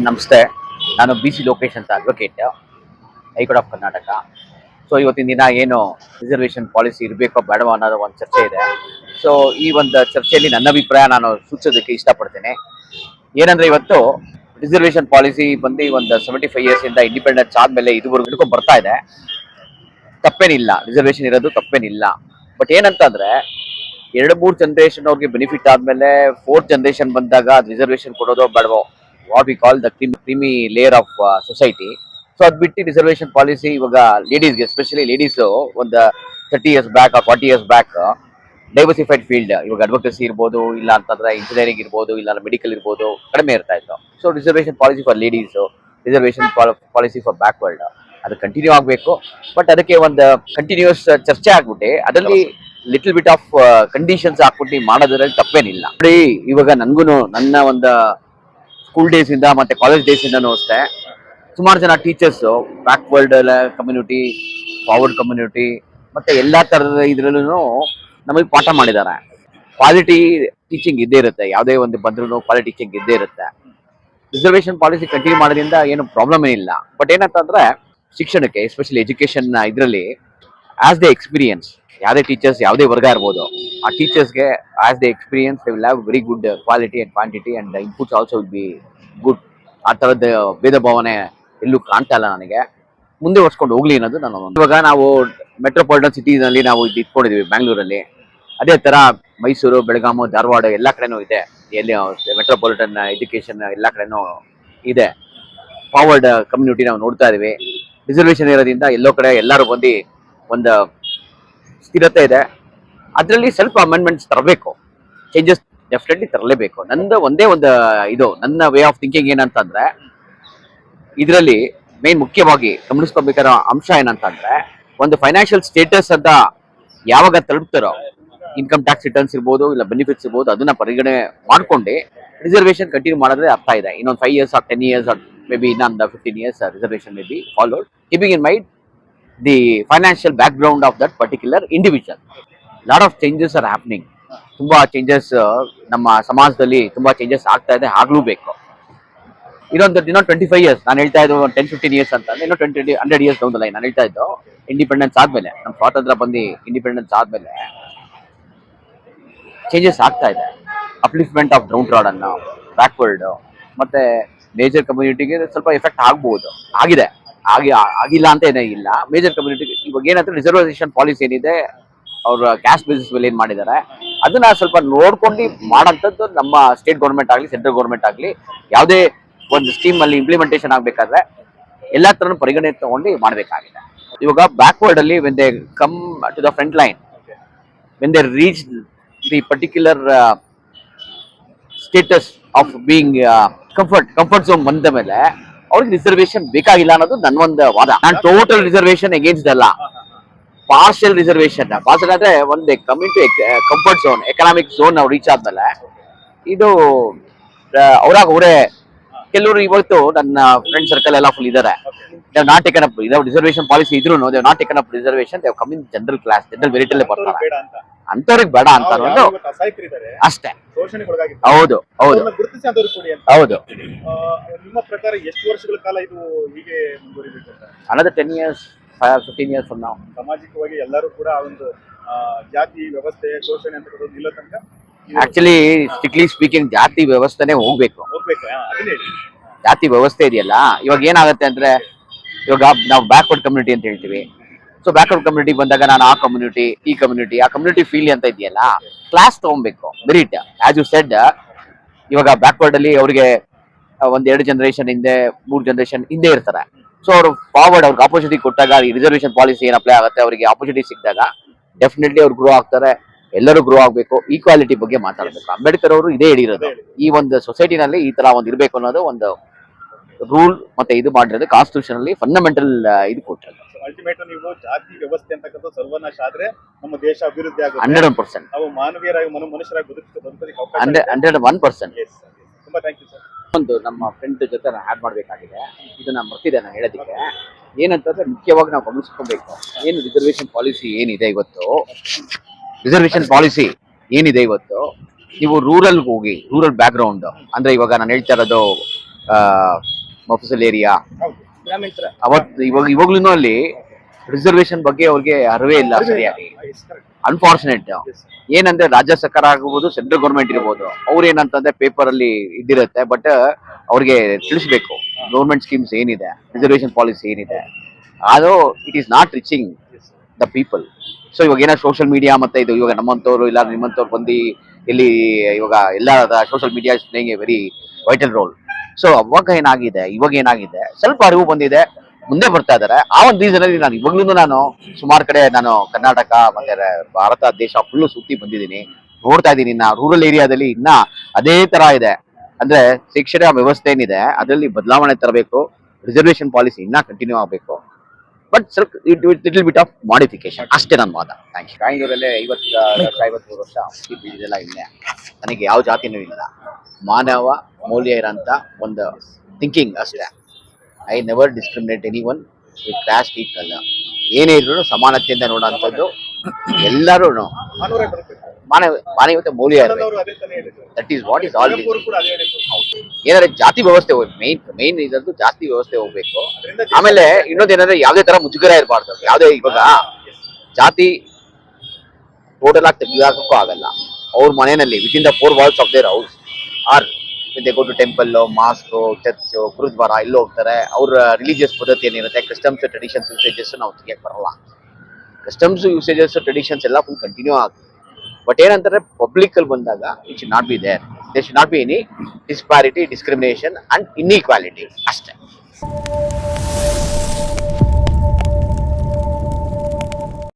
ನಮಸ್ತೆ. ನಾನು BC ಲೋಕೇಶ್ ಅಂತ advocate, high court of Karnataka. So ಇವತ್ತಿನ ದಿನ ಏನು ರಿಸರ್ವೇಷನ್ ಪಾಲಿಸಿ ಇರಬೇಕೋ ಬೇಡವೋ ಅನ್ನೋದು ಒಂದು ಚರ್ಚೆ ಇದೆ. ಸೊ ಈ ಒಂದು ಚರ್ಚೆಯಲ್ಲಿ ನನ್ನ ಅಭಿಪ್ರಾಯ ನಾನು ಸೂಚಿಸೋದಕ್ಕೆ ಇಷ್ಟಪಡ್ತೇನೆ. ಏನಂದ್ರೆ ಇವತ್ತು ರಿಸರ್ವೇಷನ್ ಪಾಲಿಸಿ ಬಂದು ಒಂದು 75 ಇಯರ್ಸ್ ಇಂದ ಇಂಡಿಪೆಂಡೆನ್ಸ್ ಆದ್ಮೇಲೆ ಇದುವರೆಗೂ ಹಿಡ್ಕೊಂಡು ಬರ್ತಾ ಇದೆ. ತಪ್ಪೇನಿಲ್ಲ, ರಿಸರ್ವೇಷನ್ ಇರೋದು ತಪ್ಪೇನಿಲ್ಲ. ಬಟ್ ಏನಂತಂದ್ರೆ 2-3 ಜನರೇಷನ್ ಅವ್ರಿಗೆ ಬೆನಿಫಿಟ್ ಆದ್ಮೇಲೆ 4th ಜನರೇಷನ್ ಬಂದಾಗ ರಿಸರ್ವೇಷನ್ ಕೊಡೋದೋ ಬೇಡವೋ, ವಾಟ್ ವಿ ಕಾಲ್ ದ ಕ್ರಿಮಿ ಲೇಯರ್ ಆಫ್ ಸೊಸೈಟಿ. ಸೊ ಅದ್ ಬಿಟ್ಟು ರಿಸರ್ವೇಷನ್ ಪಾಲಿಸಿ ಇವಾಗ ಲೇಡೀಸ್ಗೆ, ಎಸ್ಪೆಷಲಿ ಲೇಡೀಸ್ ಒಂದು 30 years back 40 years back diversified field, ಇವಾಗ ಅಡ್ವೊಕಸಿ ಇರ್ಬೋದು, ಇಲ್ಲ ಅಂತಂದ್ರೆ ಇಂಜಿನಿಯರಿಂಗ್ ಇರ್ಬೋದು, ಇಲ್ಲ ಮೆಡಿಕಲ್ ಇರ್ಬೋದು, ಕಡಿಮೆ ಇರ್ತಾ ಇತ್ತು. So reservation policy for ladies, reservation policy for backward ಅದು ಕಂಟಿನ್ಯೂ ಆಗಬೇಕು. ಬಟ್ ಅದಕ್ಕೆ ಒಂದು ಕಂಟಿನ್ಯೂಸ್ ಚರ್ಚೆ ಆಗ್ಬಿಟ್ಟು ಅದರಲ್ಲಿ ಲಿಟಲ್ ಬಿಟ್ ಆಫ್ ಕಂಡೀಷನ್ಸ್ ಹಾಕ್ಬಿಟ್ಟು ಮಾಡೋದ್ರಲ್ಲಿ ತಪ್ಪೇನಿಲ್ಲ. ನೋಡಿ, ಇವಾಗ ನನ್ಗೂ ನನ್ನ ಒಂದು ಸ್ಕೂಲ್ ಡೇಸ್ ಇಂದ ಮತ್ತೆ ಕಾಲೇಜ್ ಡೇಸ್ ಇಂದನೂ ಅಷ್ಟೇ ಸುಮಾರು ಜನ teachers backward community, forward community ಮತ್ತೆ ಎಲ್ಲಾ ತರದ ಇದ್ರಲ್ಲೂ ನಮಗೆ ಪಾಠ ಮಾಡಿದ್ದಾರೆ. ಕ್ವಾಲಿಟಿ ಟೀಚಿಂಗ್ ಇದ್ದೇ ಇರುತ್ತೆ, ಯಾವುದೇ ಒಂದು ಬಂದ್ರೂ ಕ್ವಾಲಿಟಿ ಟೀಚಿಂಗ್ ಇದ್ದೇ ಇರುತ್ತೆ. ರಿಸರ್ವೇಷನ್ ಪಾಲಿಸಿ ಕಂಟಿನ್ಯೂ ಮಾಡೋದ್ರಿಂದ ಏನು ಪ್ರಾಬ್ಲಮ್ ಏನಿಲ್ಲ. ಬಟ್ ಏನಂತಂದ್ರೆ ಶಿಕ್ಷಣಕ್ಕೆ, ಎಸ್ಪೆಷಲಿ ಎಜುಕೇಶನ್ ಇದರಲ್ಲಿ ಆಸ್ ದ ಎಕ್ಸ್ಪೀರಿಯನ್ಸ್, ಯಾವುದೇ ಟೀಚರ್ಸ್ ಯಾವುದೇ ವರ್ಗ ಇರ್ಬೋದು, ಆ ಟೀಚರ್ಸ್ಗೆ as the experience they will have very good quality and quantity and inputs also will be good. ಆ ಥರದ ಭೇದ ಭಾವನೆ ಎಲ್ಲೂ ಕಾಣ್ತಾ ಇಲ್ಲ ನನಗೆ. ಮುಂದೆ ಹೊರ್ಸ್ಕೊಂಡು ಹೋಗ್ಲಿ ಅನ್ನೋದು ನಾನು. ಇವಾಗ ನಾವು ಮೆಟ್ರೋಪಾಲಿಟನ್ ಸಿಟಿನಲ್ಲಿ ನಾವು ಇದು ಇಟ್ಕೊಂಡಿದ್ದೀವಿ ಬ್ಯಾಂಗ್ಳೂರಲ್ಲಿ. ಅದೇ ಥರ ಮೈಸೂರು, ಬೆಳಗಾಮು, ಧಾರವಾಡ ಎಲ್ಲ ಕಡೆನೂ ಇದೆ. ಎಲ್ಲಿ ಮೆಟ್ರೋಪಾಲಿಟನ್ ಎಜುಕೇಶನ್ ಎಲ್ಲ ಕಡೆನೂ ಇದೆ. ಫಾರ್ವರ್ಡ್ ಕಮ್ಯುನಿಟಿ ನಾವು ನೋಡ್ತಾ ಇದೀವಿ. ರಿಸರ್ವೇಷನ್ ಇರೋದ್ರಿಂದ ಎಲ್ಲೋ ಕಡೆ ಎಲ್ಲರೂ ಬಂದು ಒಂದು ಸ್ಥಿರತೆ ಇದೆ. ಅದರಲ್ಲಿ ಸ್ವಲ್ಪ ಅಮೆಂಡ್ಮೆಂಟ್ಸ್ ತರಬೇಕು, ಚೇಂಜಸ್ ಡೆಫಿನೆಟ್ಲಿ ತರಲೇಬೇಕು. ನಂದು ಒಂದೇ ಒಂದು ಇದು ನನ್ನ ವೇ ಆಫ್ ಥಿಂಕಿಂಗ್ ಏನಂತಂದ್ರೆ, ಇದರಲ್ಲಿ ಮೇನ್ ಮುಖ್ಯವಾಗಿ ಗಮನಿಸ್ಕೋಬೇಕಾದ ಅಂಶ ಏನಂತಂದ್ರೆ, ಒಂದು ಫೈನಾನ್ಷಿಯಲ್ ಸ್ಟೇಟಸ್ ಅಂತ ಯಾವಾಗ ತಲುಪ್ತಾರೋ, ಇನ್ಕಮ್ ಟ್ಯಾಕ್ಸ್ ರಿಟರ್ನ್ಸ್ ಇರ್ಬೋದು, ಇಲ್ಲ ಬೆನಿಫಿಟ್ಸ್ ಇರ್ಬೋದು, ಅದನ್ನ ಪರಿಗಣನೆ ಮಾಡ್ಕೊಂಡು ರಿಸರ್ವೇಷನ್ ಕಂಟಿನ್ಯೂ ಮಾಡಿದ್ರೆ ಅರ್ಥ ಇದೆ. ಇನ್ನೊಂದು 5 years or 10 years or may be ಇನ್ನೊಂದು 15 years reservation may be followed, keeping in mind the financial background of that particular individual. Lot of changes are happening. ತುಂಬಾ ಚೇಂಜಸ್ ನಮ್ಮ ಸಮಾಜದಲ್ಲಿ ತುಂಬಾ ಚೇಂಜಸ್ ಆಗ್ತಾ ಇದೆ, ಆಗ್ಲೂಬೇಕು. ಇನ್ನೊಂದು 25 ಇಯರ್ಸ್ ನಾನು ಹೇಳ್ತಾ ಇದ್ದು, 10-15 ಇಯರ್ಸ್ ಅಂತ, ಇನ್ನೂ 100 ಇಯರ್ಸ್ ಡೌನ್ ದ ಲೈನ್ ನಾನು ಹೇಳ್ತಾ ಇದ್ದು, ಇಂಡಿಪೆಂಡೆನ್ಸ್ ಆದ್ಮೇಲೆ, ನಮ್ಮ ಸ್ವಾತಂತ್ರ್ಯ ಬಂದು ಇಂಡಿಪೆಂಡೆನ್ಸ್ ಆದ್ಮೇಲೆ ಚೇಂಜಸ್ ಆಗ್ತಾ ಇದೆ. Upliftment of down trodden, backward ಮತ್ತೆ ಮೇಜರ್ ಕಮ್ಯುನಿಟಿಗೆ ಸ್ವಲ್ಪ ಎಫೆಕ್ಟ್ ಆಗ್ಬಹುದು, ಆಗಿದೆ, ಆಗಿಲ್ಲ ಅಂತ ಏನೇ ಇಲ್ಲ. ಮೇಜರ್ ಕಮ್ಯುನಿಟಿಗೆ ಇವಾಗ ಏನಂದ್ರೆ ರಿಸರ್ವೇಷನ್ ಪಾಲಿಸಿ ಏನಿದೆ, ಅವ್ರ ಕ್ಯಾಸ್ಟ್ ಬೇಸಿಸ್ ಮೇಲೆ ಏನ್ ಮಾಡಿದ್ದಾರೆ ಅದನ್ನ ಸ್ವಲ್ಪ ನೋಡ್ಕೊಂಡು ಮಾಡೋಂಥದ್ದು ನಮ್ಮ ಸ್ಟೇಟ್ ಗೌರ್ಮೆಂಟ್ ಆಗಲಿ ಸೆಂಟ್ರಲ್ ಗೌರ್ಮೆಂಟ್ ಆಗಲಿ ಯಾವುದೇ ಒಂದು ಸ್ಕೀಮ್ ಅಲ್ಲಿ ಇಂಪ್ಲಿಮೆಂಟೇಷನ್ ಆಗ್ಬೇಕಾದ್ರೆ ಎಲ್ಲಾ ತರನು ಪರಿಗಣನೆ ತಗೊಂಡು ಮಾಡಬೇಕಾಗಿದೆ. ಇವಾಗ ಬ್ಯಾಕ್ವರ್ಡ್ ಅಲ್ಲಿ when they come to the front line, when they reach the particular status of being comfort zone ಬಂದ ಮೇಲೆ ಅವ್ರಿಗೆ ರಿಸರ್ವೇಶನ್ ಬೇಕಾಗಿಲ್ಲ ಅನ್ನೋದು ನನ್ನ ಒಂದು ವಾದ. ನಾನು ಟೋಟಲ್ ರಿಸರ್ವೇಶನ್ ಅಗೇನ್ಸ್ಟ್ ಅಲ್ಲ, ಪಾರ್ಷಿಯಲ್ ರಿಸರ್ವೇಶನ್. ಪಾರ್ಷಿಯಲ್ ಅಂದ್ರೆ ಒಂದು community comfort zone, economic zone ನಾವು ರೀಚ್ ಆದ್ಮೇಲೆ ಇದು ಅವ್ರಾಗ ಅವರೇ ಕೆಲವರು ಇವತ್ತು ನನ್ನ ಫ್ರೆಂಡ್ ಸರ್ಕಲ್ ಎಲ್ಲ ಫುಲ್ ಇದಾರೆ, not taken up reservation policy ಇದ್ರು not taken up reservation, they come in general class, general merit ಅಲ್ಲೇ ಬರ್ತಾರೆ. ಅಂತವ್ರಿಗೆ ಬೇಡ ಅಂತ ಅಷ್ಟೇ. ಹೌದು ಹೌದು ಹೌದು. ನಿಮ್ಮ ಪ್ರಕಾರ ಎಷ್ಟು ವರ್ಷಗಳ ಕಾಲ ಇದು ಹೀಗೆ ಮುಂದುವರಿಬೇಕು? Another 10 years, 15 years from now. ಸಾಮಾಜಿಕವಾಗಿ ಎಲ್ಲರೂ ಕೂಡ ಒಂದು ಜಾತಿ ವ್ಯವಸ್ಥೆ, ಶೋಷಣೆ ಅಂತ ನಿಲ್ಲೋ ತನಕ ಆಕ್ಚುಲಿ ಸ್ಟ್ರಿಕ್ಟ್ಲಿ ಸ್ಪೀಕಿಂಗ್ ಜಾತಿ ವ್ಯವಸ್ಥೆನೆ ಹೋಗ್ಬೇಕು. ಜಾತಿ ವ್ಯವಸ್ಥೆ ಇದೆಯಲ್ಲ, ಇವಾಗ ಏನಾಗುತ್ತೆ ಅಂದ್ರೆ, ಇವಾಗ ನಾವು ಬ್ಯಾಕ್ವರ್ಡ್ ಕಮ್ಯುನಿಟಿ ಅಂತ ಹೇಳ್ತೀವಿ. ಸೊ ಬ್ಯಾಕ್ವರ್ಡ್ ಕಮ್ಯುನಿಟಿ ಬಂದಾಗ ನಾನು ಆ ಕಮ್ಯುನಿಟಿ ಫೀಲ್ ಅಂತ ಇದೆಯಲ್ಲ, ಕ್ಲಾಸ್ ತಗೊಬೇಕು, ಮೆರಿಟ್. ಆಸ್ ಯು ಸೆಡ್, ಇವಾಗ ಬ್ಯಾಕ್ವರ್ಡ್ ಅಲ್ಲಿ ಅವ್ರಿಗೆ 1-2 ಜನರೇಷನ್ ಹಿಂದೆ, 3 ಜನರೇಷನ್ ಹಿಂದೆ ಇರ್ತಾರೆ. ಸೊ ಅವರು ಫಾರ್ವರ್ಡ್ ಅವ್ರಿಗೆ ಆಪರ್ಚುನಿಟಿ ಕೊಟ್ಟಾಗ, ಈ ರಿಸರ್ವೇಷನ್ ಪಾಲಿಸಿ ಏನ್ ಅಪ್ಲೈ ಆಗುತ್ತೆ, ಅವರಿಗೆ ಆಪರ್ಚುನಿಟಿ ಸಿಕ್ಕಿದಾಗ ಡೆಫಿನೆಟ್ಲಿ ಅವ್ರು ಗ್ರೋ ಆಗ್ತಾರೆ. ಎಲ್ಲರೂ ಗ್ರೋ ಆಗ್ಬೇಕು, ಈಕ್ವಾಲಿಟಿ ಬಗ್ಗೆ ಮಾತಾಡಬೇಕು. ಅಂಬೇಡ್ಕರ್ ಅವರು ಇದೇ ಹೇಳಿರೋದು, ಈ ಒಂದು ಸೊಸೈಟಿನಲ್ಲಿ ಈ ತರ ಒಂದು ಇರಬೇಕು ಅನ್ನೋದು ಒಂದು ರೂಲ್ ಮತ್ತೆ ಇದು ಮಾಡಿರೋದು ಕಾನ್ಸ್ಟಿಟ್ಯೂಷನ್ ಅಲ್ಲಿ ಫಂಡಮೆಂಟಲ್ ಇದು ಕೊಟ್ಟಿರೋದು. ಅಲ್ಟಿಮೇಟ್ ನೀವು ಜಾತಿ ವ್ಯವಸ್ಥೆ ಅಂತಕ್ಕಂಥ ಸರ್ವನಾಶ ಆದ್ರೆ ನಮ್ಮ ದೇಶ ಅಭಿವೃದ್ಧಿ ಆಗುತ್ತೆ. 100%. ನಾವು ಮಾನವೀಯರಾಗಿ ಮನುಷ್ಯರಾಗಿ ಬದುಕೋದಕ್ಕೆ ಅವಕಾಶ. 101%. ತುಂಬಾ ಥ್ಯಾಂಕ್ ಯು ಸರ್. ಒಂದು ನಮ್ಮ ಫ್ರೆಂಡ್ ಜೊತೆ ನಾನು ಆಡ್ ಮಾಡಬೇಕಾಗಿದೆ, ಇದನ್ನ ಮರ್ತಿದ್ದೆ ನಾನು ಹೇಳೋದಕ್ಕೆ. ಏನಂತಂದ್ರೆ ಮುಖ್ಯವಾಗಿ ನಾವು ಗಮನಿಸ್ಕೋಬೇಕು, ಏನು ರಿಸರ್ವೇಷನ್ ಪಾಲಿಸಿ ಏನಿದೆ ಇವತ್ತು, ನೀವು ರೂರಲ್ ಹೋಗಿ, ರೂರಲ್ ಬ್ಯಾಕ್ ಗ್ರೌಂಡ್ ಅಂದ್ರೆ ಇವಾಗ ನಾನು ಹೇಳ್ತಾ ಇರೋದು ಮಫಸಲ್ ಏರಿಯಾ ಹೌದು ಗ್ರಾಮೀಣ ಇವಾಗ್ಲೂ ಅಲ್ಲಿ ರಿಸರ್ವೇಶನ್ ಬಗ್ಗೆ ಅವ್ರಿಗೆ ಅರಿವೇ ಇಲ್ಲ ಸರಿಯಾಗಿ. ಅನ್ಫಾರ್ಚುನೇಟ್ ಏನಂದ್ರೆ ರಾಜ್ಯ ಸರ್ಕಾರ ಆಗ್ಬೋದು, ಸೆಂಟ್ರಲ್ ಗೌರ್ಮೆಂಟ್ ಇರ್ಬೋದು, ಅವ್ರು ಏನಂತಂದ್ರೆ ಪೇಪರ್ ಅಲ್ಲಿ ಇದಿರುತ್ತೆ, ಬಟ್ ಅವ್ರಿಗೆ ತಿಳಿಸ್ಬೇಕು ಗೌರ್ಮೆಂಟ್ ಸ್ಕೀಮ್ಸ್ ಏನಿದೆ, ರಿಸರ್ವೇಶನ್ ಪಾಲಿಸಿ ಏನಿದೆ, ಅದು it is not reaching the people. So ಇವಾಗ ಏನೋ ಸೋಷಿಯಲ್ ಮೀಡಿಯಾ ಮತ್ತೆ ಇದು ಇವಾಗ ನಮ್ಮಂತವ್ರು ಇಲ್ಲ ನಿಮ್ಮಂತವ್ರು ಬಂದು ಇಲ್ಲಿ ಇವಾಗ ಎಲ್ಲ social media is playing A very vital role. So ಇವಾಗ ಏನಾಗಿದೆ ಸ್ವಲ್ಪ ಅರಿವು ಬಂದಿದೆ, ಮುಂದೆ ಬರ್ತಾ ಇದಾರೆ. ಆ ಒಂದು ರೀಸನ್ ಅಲ್ಲಿ ನಾನು ಇವಾಗ್ಲೂ ನಾನು ಸುಮಾರು ಕಡೆ ನಾನು ಕರ್ನಾಟಕ ಮತ್ತೆ ಭಾರತ ದೇಶ ಫುಲ್ಲು ಸುತ್ತಿ ಬಂದಿದ್ದೀನಿ, ನೋಡ್ತಾ ಇದ್ದೀನಿ. ಇನ್ನ ರೂರಲ್ ಏರಿಯಾದಲ್ಲಿ ಇನ್ನ ಅದೇ ತರ ಇದೆ. ಅಂದ್ರೆ ಶಿಕ್ಷಣ ವ್ಯವಸ್ಥೆ ಏನಿದೆ ಅದರಲ್ಲಿ ಬದಲಾವಣೆ ತರಬೇಕು, ರಿಸರ್ವೇಶನ್ ಪಾಲಿಸಿ ಇನ್ನ ಕಂಟಿನ್ಯೂ ಆಗಬೇಕು, ಬಟ್ ಸ್ವಲ್ಪ ಲಿಟಲ್ ಬಿಟ್ ಆಫ್ ಮಾಡಿಫಿಕೇಶನ್ ಅಷ್ಟೇ ನನ್ನ ವಾದ. Thank you. ಬ್ಯಾಂಗ್ಳೂರಲ್ಲೇ 53 ವರ್ಷ ಇದೆಲ್ಲ ಇಲ್ಲೇ ನನಗೆ ಯಾವ ಜಾತಿನೂ ಇಲ್ಲ, ಮಾನವ ಮೌಲ್ಯ ಇರೋಂಥ ಒಂದು ಥಿಂಕಿಂಗ್ ಅಷ್ಟೇ. I never discriminate any one with caste it ಅಲ್ಲ, ಏನೇ ಇದ್ರು ಸಮಾನತೆಯಿಂದ ನೋಡೋಂಥದ್ದು. ಎಲ್ಲರೂ ಮಾನವರೇ ಬರುತ್ತೆ. ಮಾನವೀಯತೆ ಮೌಲ್ಯ ಇರಬೇಕು. ಅವರು ಅದೇ ತಾನೇ ಹೇಳಿದ್ರು. That is what is all. ಅವರು ಕೂಡ ಅದೇ ಹೇಳಿದ್ರು. ಏನಾದ್ರೆ ಜಾತಿ ವ್ಯವಸ್ಥೆ ಮೇನ್ ಇದಂತೂ ಜಾತಿ ವ್ಯವಸ್ಥೆ ಹೋಗ್ಬೇಕು. ಅದರಿಂದ ಆಮೇಲೆ ಇನ್ನೊಂದೇನಂದ್ರೆ ಯಾವುದೇ ತರ ಮುಜುಗರ ಇರಬಾರ್ದು. ಯಾವುದೇ ಇವಾಗ ಜಾತಿ ಟೋಟಲ್ ಆಗಿ ತೆಗಿಯೋಕ್ಕೂ ಆಗಲ್ಲ. ಅವ್ರ ಮನೆಯಲ್ಲಿ within the 4 walls of their house or they go to temple, mosque, church, gurdwara ಇಲ್ಲಿ ಹೋಗ್ತಾರೆ. ಅವ್ರ ರಿಲಿಜಿಯಸ್ ಪದ್ಧತಿ ಏನಿರುತ್ತೆ, ಕಸ್ಟಮ್ಸ್, ಟ್ರೆಡಿಷನ್ಸ್, ಯೂಸೇಜಸ್ ನಾವು ತೆಗಿಯಕ್ಕೆ ಬರಲ್ಲ. ಕಸ್ಟಮ್ಸ್, ಯೂಸೇಜಸ್, ಟ್ರೆಡಿಷನ್ಸ್ ಎಲ್ಲ ಫುಲ್ ಕಂಟಿನ್ಯೂ ಆಗುತ್ತೆ. ಬಟ್ ಏನಂತಾರೆ ಪಬ್ಲಿಕ್ ಅಲ್ಲಿ ಬಂದಾಗ it should not be there. They should not be any disparity, discrimination and inequality ಅಷ್ಟೇ.